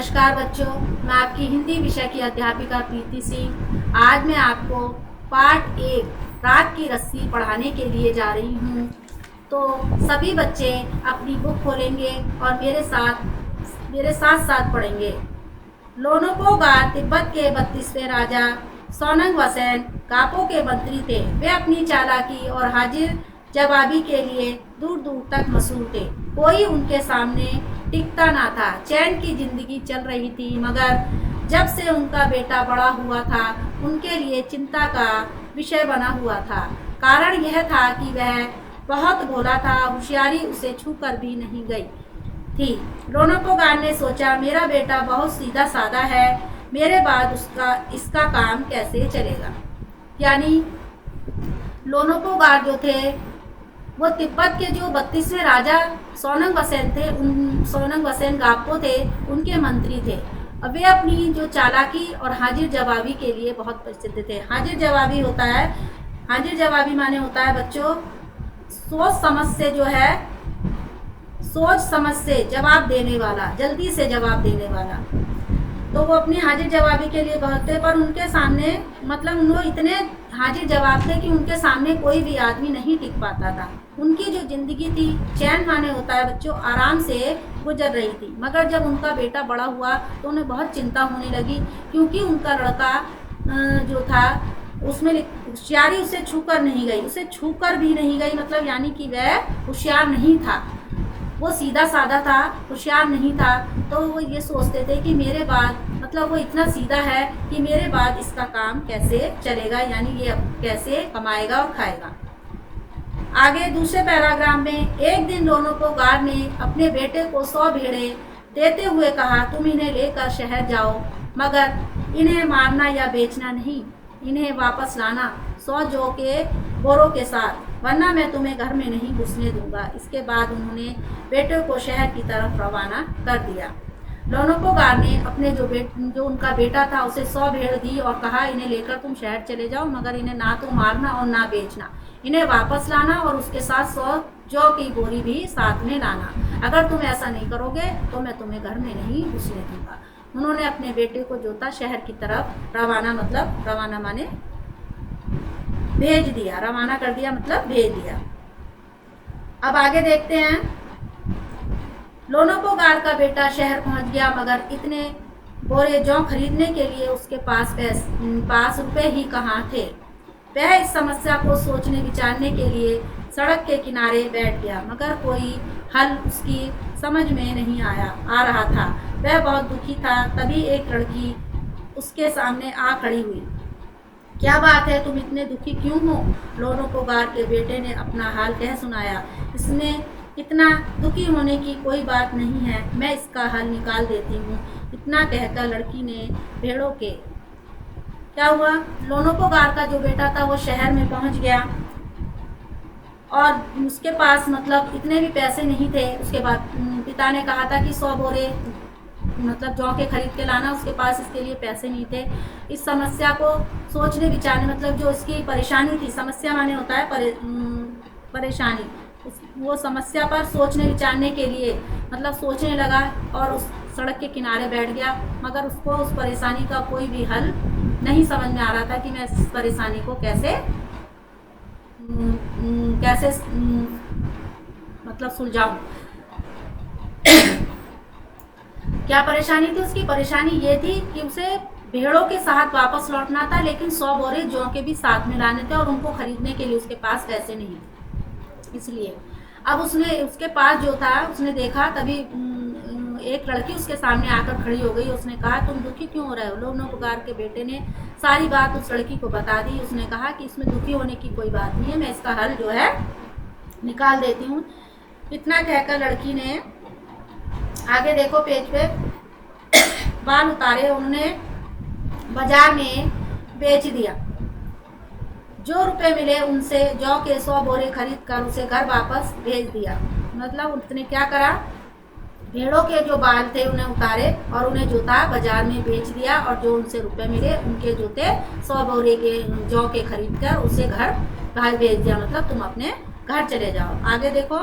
नमस्कार बच्चों, मैं आपकी हिंदी विषय की अध्यापिका प्रीति सिंह। आज मैं आपको पाठ 1 रात की रस्सी पढ़ाने के लिए जा रही हूँ। तो सभी बच्चे अपनी बुक खोलेंगे और मेरे साथ साथ पढ़ेंगे। लोनोपोगार तिब्बत के 32वें राजा सोनंग वसेन गापो के मंत्री थे। वे अपनी चालाकी और हाजिर जवाबी के लिए दूर दूर तक मशहूर थे। कोई उनके सामने टिकता ना था। चैन की जिंदगी चल रही थी, मगर जब से उनका बेटा बड़ा हुआ था उनके लिए चिंता का विषय बना हुआ था। कारण यह था कि वह बहुत भोला था, होशियारी उसे छूकर भी नहीं गई थी। लोनोपोगार ने सोचा, मेरा बेटा बहुत सीधा साधा है, मेरे बाद इसका काम कैसे चलेगा। यानी लोनोपोगार जो थे वो तिब्बत के जो 32वें राजा सोनंग वसेन थे, सोनंग वसेन गापो थे, उनके मंत्री थे। अब वे अपनी जो चालाकी और हाजिर जवाबी के लिए बहुत प्रसिद्ध थे। हाजिर जवाबी माने होता है बच्चों सोच समझ से जवाब देने वाला, जल्दी से जवाब देने वाला। तो वो अपनी हाजिर जवाबी के लिए बहुत थे, पर उनके सामने मतलब वो इतने हाजिर जवाब थे कि उनके सामने कोई भी आदमी नहीं टिक पाता था। उनकी जो जिंदगी थी, चैन माने होता है बच्चों आराम से गुजर रही थी। मगर जब उनका बेटा बड़ा हुआ तो उन्हें बहुत चिंता होने लगी, क्योंकि उनका लड़का जो था उसमें होशियारी उसे छूकर नहीं गई, मतलब यानी कि वह होशियार नहीं था, वो सीधा साधा था, होशियार नहीं था। तो वो ये सोचते थे कि मेरे बाद मतलब वो इतना सीधा है कि मेरे बाद इसका काम कैसे चलेगा, यानी ये कैसे कमाएगा और खाएगा। आगे दूसरे पैराग्राफ में, एक दिन लोनोपोगार ने अपने बेटे को 100 भेड़ें देते हुए कहा, तुम इन्हें लेकर शहर जाओ, मगर इन्हें मारना या बेचना नहीं, इन्हें वापस लाना 100 जौ के बोरों के साथ, वरना मैं तुम्हें घर में नहीं घुसने दूंगा। इसके बाद उन्होंने बेटे को शहर की तरफ रवाना कर दिया। लोनोपोगार ने अपने जो उनका बेटा था उसे 100 भेड़ दी और कहा, इन्हें लेकर तुम शहर चले जाओ, मगर इन्हें ना तो मारना और ना बेचना, इन्हें वापस लाना और उसके साथ 100 जौ की बोरी भी साथ में लाना। अगर तुम ऐसा नहीं करोगे तो मैं तुम्हें घर में नहीं घुसने दूंगा। उन्होंने अपने बेटे को जो था शहर की तरफ रवाना, मतलब रवाना माने भेज दिया, रवाना कर दिया मतलब भेज दिया। अब आगे देखते हैं। लोनोपोगार का बेटा शहर पहुंच गया, मगर इतने बोरे जौ खरीदने के लिए उसके पास रुपए ही कहाँ थे। वह इस समस्या को सोचने विचारने के लिए सड़क के किनारे बैठ गया, मगर कोई हल उसकी समझ में नहीं आ रहा था। वह बहुत दुखी था। तभी एक लड़की उसके सामने आ खड़ी हुई। क्या बात है, तुम इतने दुखी क्यों हो? लोनोपोगार के बेटे ने अपना हाल कह सुनाया। इसमें इतना दुखी होने की कोई बात नहीं है, मैं इसका हल निकाल देती हूँ। इतना कहकर लड़की ने भेड़ों के क्या हुआ, लोनोपोगार का जो बेटा था वो शहर में पहुंच गया और उसके पास मतलब इतने भी पैसे नहीं थे। उसके बाद पिता ने कहा था कि 100 बोरे मतलब जौ के खरीद के लाना, उसके पास इसके लिए पैसे नहीं थे। इस समस्या को सोचने विचारने मतलब जो इसकी परेशानी थी, समस्या माने होता है परेशानी, वो समस्या पर सोचने विचारने के लिए मतलब सोचने लगा और उस सड़क के किनारे बैठ गया, मगर उसको उस परेशानी का कोई भी हल नहीं समझ में आ रहा था कि मैं इस परेशानी को कैसे मतलब सुलझाऊं। क्या परेशानी थी उसकी? परेशानी ये थी कि उसे भेड़ों के साथ वापस लौटना था, लेकिन 100 बोरे जौ के भी साथ में लाने थे और उनको खरीदने के लिए उसके पास पैसे नहीं थे। इसलिए अब उसके पास जो था, उसने देखा, तभी एक लड़की उसके सामने आकर खड़ी हो गई। उसने कहा, तुम दुखी क्यों हो रहे हो? लोनोपोगार के बेटे ने सारी बात उस लड़की को बता दी। उसने कहा कि इसमें दुखी होने की कोई बात नहीं है, मैं इसका हल जो है निकाल देती हूँ। इतना कहकर लड़की ने आगे देखो पेज पे बाल उतारे, उन्होंने बाजार में बेच दिया। जो रुपए मिले उनसे जौ के 100 बोरे खरीद कर उसे घर वापस भेज दिया। मतलब उसने क्या करा, भेड़ों के जो बाल थे उन्हें उतारे और उन्हें जो था बाजार में बेच दिया, और जो उनसे रुपए मिले उनके जो थे 100 बोरे के जौ के खरीद कर उसे घर भेज दिया, मतलब तुम अपने घर चले जाओ। आगे देखो,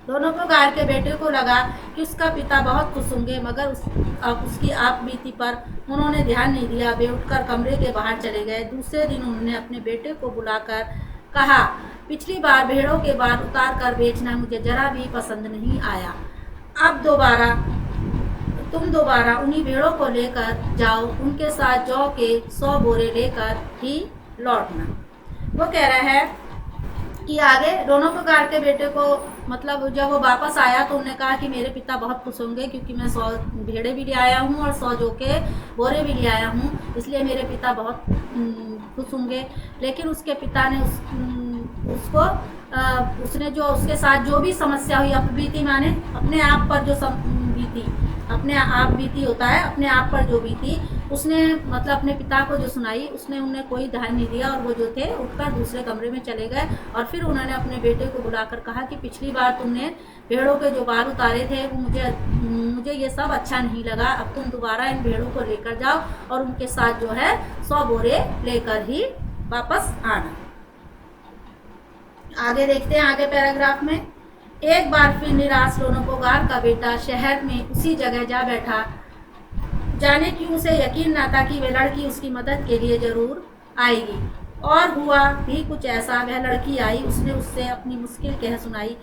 लोनोपोगार के बेटे को लगा कि उसका पिता बहुत खुश होंगे, मगर अब उसकी आप बीती पर उन्होंने ध्यान नहीं दिया। वे उठकर कमरे के बाहर चले गए। दूसरे दिन उन्होंने अपने बेटे को बुलाकर कहा, पिछली बार भेड़ों के बाल उतार कर बेचना मुझे जरा भी पसंद नहीं आया। अब तुम दोबारा उन्हीं भेड़ों को लेकर जाओ, उनके साथ जौ के 100 बोरे लेकर ही लौटना। वो कह रहा है कि आगे लोनोपोगार के बेटे को मतलब जब वो वापस आया तो उन्होंने कहा कि मेरे पिता बहुत खुश होंगे, क्योंकि मैं 100 भेड़े भी ले आया हूँ और 100 जौ के बोरे भी ले आया हूँ, इसलिए मेरे पिता बहुत खुश होंगे। लेकिन उसके पिता ने उसने जो उसके साथ जो भी समस्या हुई, बीती माने अपने आप पर जो बीती, अपने आप बीती होता है, अपने आप पर जो बीती, उसने मतलब अपने पिता को जो सुनाई, उसने उन्हें कोई ध्यान नहीं दिया और वो जो थे उठकर दूसरे कमरे में चले गए। और फिर उन्होंने अपने बेटे को बुलाकर कहा कि पिछली बार तुमने भेड़ों के जो बाल उतारे थे वो मुझे ये सब अच्छा नहीं लगा। अब तुम दोबारा इन भेड़ों को लेकर जाओ और उनके साथ जो है 100 बोरे लेकर ही वापस आना। आगे देखते हैं, आगे पैराग्राफ में, एक बार फिर निराश लोनोपोगार का बेटा शहर में उसी जगह जा बैठा। जाने क्यों उसे यकीन न था कि वह लड़की उसकी मदद के लिए जरूर आएगी। और हुआ भी कुछ ऐसा। वह लड़की आई, उसने उससे अपनी मुश्किल कह सुनाई।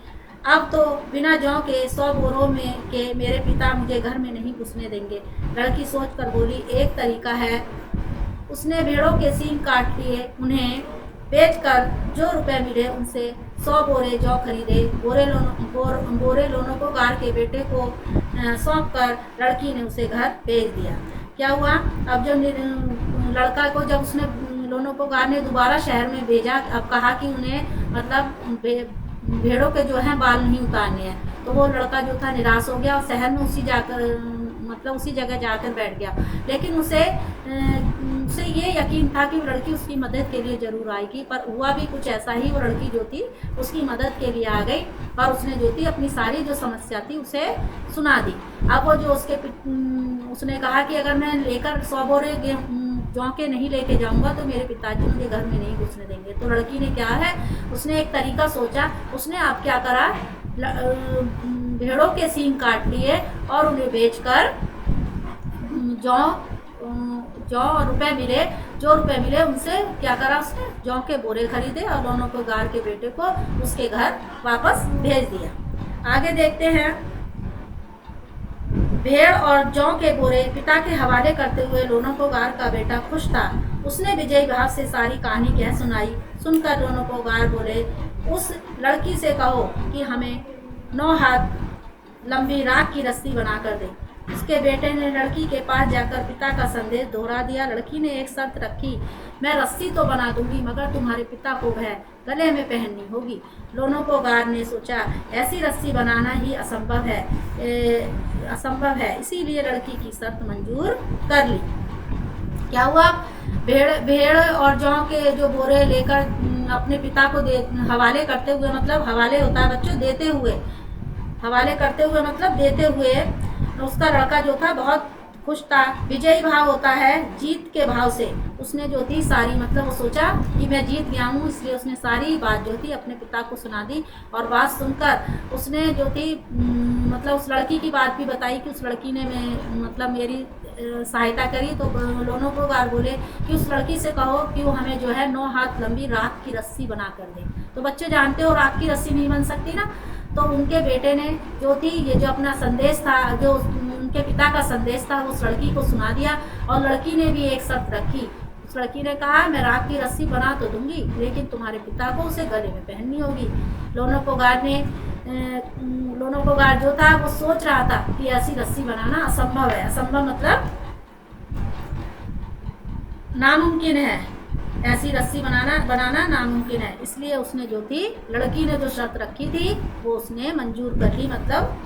अब तो बिना जौ के 100 बोरों में के मेरे पिता मुझे घर में नहीं घुसने देंगे। लड़की सोच कर बोली, एक तरीका है। उसने भेड़ों के सींग काट लिए, उन्हें बेचकर जो रुपए मिले उनसे 100 बोरे जौ खरीदे। बोरे लोनोपोगार के बेटे को सौंप कर लड़की ने उसे घर भेज दिया। क्या हुआ, अब जब लड़का को जब उसने लोनोपोगार ने दोबारा शहर में भेजा, अब कहा कि उन्हें मतलब भेड़ों के जो हैं बाल नहीं उतारने हैं, तो वो लड़का जो था निराश हो गया और शहर में उसी जगह जाकर बैठ गया। लेकिन उसे ये यकीन था कि वो लड़की उसकी मदद के लिए जरूर आएगी, पर हुआ भी कुछ ऐसा ही। वो लड़की जो थी उसकी मदद के लिए आ गई और उसने जो थी अपनी सारी जो समस्या थी उसे सुना दी। अब वो जो उसने कहा कि अगर मैं लेकर 100 बोरे जौ के नहीं लेके जाऊंगा तो मेरे पिताजी मुझे घर में नहीं घुसने देंगे। तो लड़की ने क्या है, उसने एक तरीका सोचा। उसने आप क्या करा, भेड़ों के सींग काट लिए और उन्हें बेचकर जो रुपए मिले उनसे क्या करा, उसने जौ के बोरे खरीदे और लोनोपोगार के बेटे को उसके घर वापस भेज दिया। आगे देखते हैं, भेड़ और जौ के बोरे पिता के हवाले करते हुए लोनोपोगार का बेटा खुश था। उसने विजयी भाव से सारी कहानी कह सुनाई। सुनकर लोनोपोगार बोले, उस लड़की से कहो कि हमें 9 हाथ लंबी राख की रस्सी बनाकर दे। उसके बेटे ने लड़की के पास जाकर पिता का संदेश दोहरा दिया। लड़की ने एक शर्त रखी, मैं रस्सी तो बना दूंगी मगर तुम्हारे पिता को वह गले में पहननी होगी। लोनोपोगार ने सोचा, ऐसी रस्सी बनाना ही असंभव है, इसीलिए लड़की की शर्त मंजूर कर ली। क्या हुआ, भेड़ और जौ के जो बोरे लेकर अपने पिता को हवाले करते हुए, मतलब हवाले होता है बच्चों देते हुए, हवाले करते हुए मतलब देते हुए, उसका लड़का जो था बहुत खुश था। विजयी भाव होता है जीत के भाव से। उसने जो थी सारी मतलब वो सोचा कि मैं जीत गया हूँ, इसलिए उसने सारी बात जो थी अपने पिता को सुना दी। और बात सुनकर उसने जो थी मतलब उस लड़की की बात भी बताई कि उस लड़की ने मेरी सहायता करी। तो लोनोपोगार बोले कि उस लड़की से कहो कि वो हमें जो है 9 हाथ लंबी राख की रस्सी बना कर दे। तो बच्चे जानते हो राख की रस्सी नहीं बन सकती ना, तो उनके बेटे ने जो थी ये जो अपना संदेश था, जो उनके पिता का संदेश था, उस लड़की को सुना दिया। और लड़की ने भी एक शर्त रखी। उस लड़की ने कहा, मैं राख की रस्सी बना तो दूंगी लेकिन तुम्हारे पिता को उसे गले में पहननी होगी। लोनोपोगार जो था वो सोच रहा था कि ऐसी रस्सी बनाना असंभव है। असंभव मतलब नामुमकिन है, ऐसी रस्सी बनाना नामुमकिन है। इसलिए उसने जो थी लड़की ने जो शर्त रखी थी वो उसने मंजूर कर ली, मतलब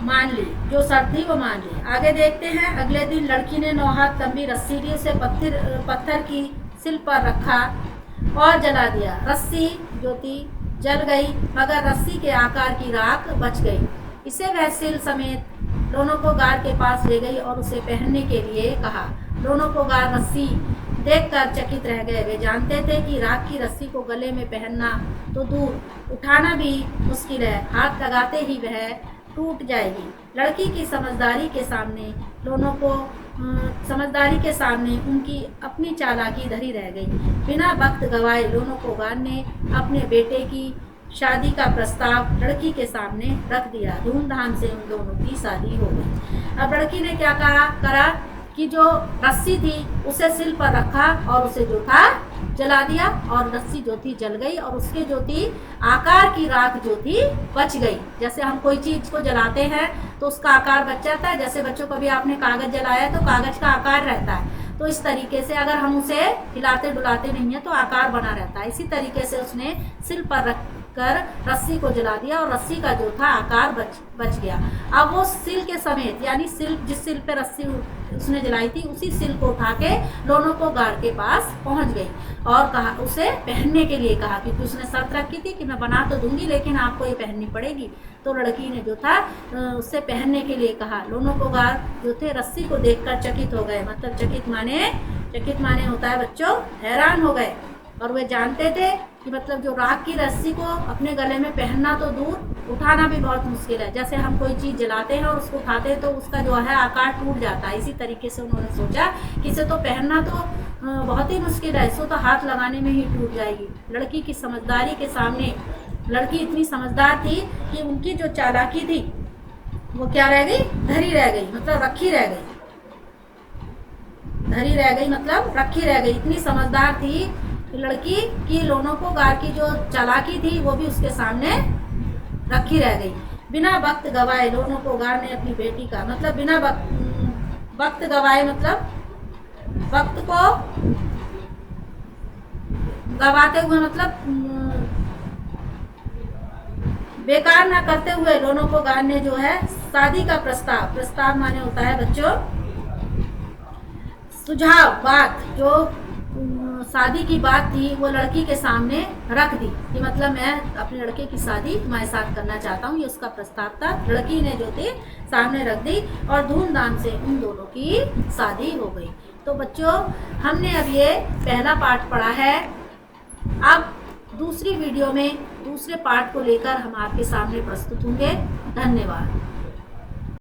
मान ली, जो शर्त थी वो मान ली। आगे देखते हैं, अगले दिन लड़की ने 9 हाथ लंबी रस्सी ली, उसे पत्थर की सिल पर रखा और जला दिया। रस्सी जो थी जल गई मगर रस्सी के आकार की राख बच गई। इसे वह सिल समेत लोनोपोगार के पास ले गई और उसे पहनने के लिए कहा। लोनोपोगार रस्सी देखकर चकित रह गए। वे जानते थे कि राख की रस्सी को गले में पहनना तो दूर, उठाना भी मुश्किल है, हाथ लगाते ही वह टूट जाएगी। लड़की की समझदारी के सामने दोनों को समझदारी के सामने उनकी अपनी चालाकी धरी रह गई। बिना वक्त गवाए लोनोकोगार ने अपने बेटे की शादी का प्रस्ताव लड़की के सामने रख दिया। धूमधाम से उन दोनों की शादी हो गई। अब लड़की ने क्या करा कि जो रस्सी थी उसे सिल पर रखा और उसे जो था जला दिया, और रस्सी जो थी जल गई और उसके जो थी आकार की राख जो थी बच गई। जैसे हम कोई चीज़ को जलाते हैं तो उसका आकार बच जाता है। जैसे बच्चों कभी आपने कागज़ जलाया तो कागज़ का आकार रहता है, तो इस तरीके से अगर हम उसे हिलाते डुलाते नहीं हैं तो आकार बना रहता है। इसी तरीके से उसने सिल पर रख कर रस्सी को जला दिया और रस्सी का जो था आकार बच गया। अब वो सिल के समेत, यानी सिल जिस सिल पे रस्सी उसने जलाई थी उसी सिल को उठा के लोनोकोगार के पास पहुंच गई और कहा, उसे पहनने के लिए कहा, क्योंकि उसने शर्त रखी थी कि मैं बना तो दूंगी लेकिन आपको ये पहननी पड़ेगी। तो लड़की ने जो था उससे पहनने के लिए कहा। लोनोकोगार जो थे रस्सी को देखकर चकित हो गए। मतलब चकित माने होता है बच्चों हैरान हो गए। और वे जानते थे कि मतलब जो राख की रस्सी को अपने गले में पहनना तो दूर, उठाना भी बहुत मुश्किल है। जैसे हम कोई चीज़ जलाते हैं और उसको उठाते हैं तो उसका जो है आकार टूट जाता है। इसी तरीके से उन्होंने सोचा कि इसे तो पहनना तो बहुत ही मुश्किल है, इसको तो हाथ लगाने में ही टूट जाएगी। लड़की की समझदारी के सामने, लड़की इतनी समझदार थी कि उनकी जो चालाकी थी वो क्या रह गई, धरी रह गई, मतलब रखी रह गई। धरी रह गई मतलब रखी रह गई। इतनी समझदार थी लड़की की लोनोकोगार की जो चालाकी थी वो भी उसके सामने रखी रह गई। बिना वक्त गवाए लोनोकोगार ने अपनी बेटी का, मतलब बिना वक्त गवाए मतलब वक्त को गवाते हुए, मतलब बेकार ना करते हुए लोनोकोगार ने जो है शादी का प्रस्ताव माने होता है बच्चों सुझाव, बात जो शादी की बात थी वो लड़की के सामने रख दी कि मतलब मैं अपने लड़के की शादी तुम्हारे साथ करना चाहता हूँ, ये उसका प्रस्ताव था। लड़की ने जो थी सामने रख दी और धूमधाम से उन दोनों की शादी हो गई। तो बच्चों हमने अब ये पहला पार्ट पढ़ा है। अब दूसरी वीडियो में दूसरे पार्ट को लेकर हम आपके सामने प्रस्तुत होंगे। धन्यवाद।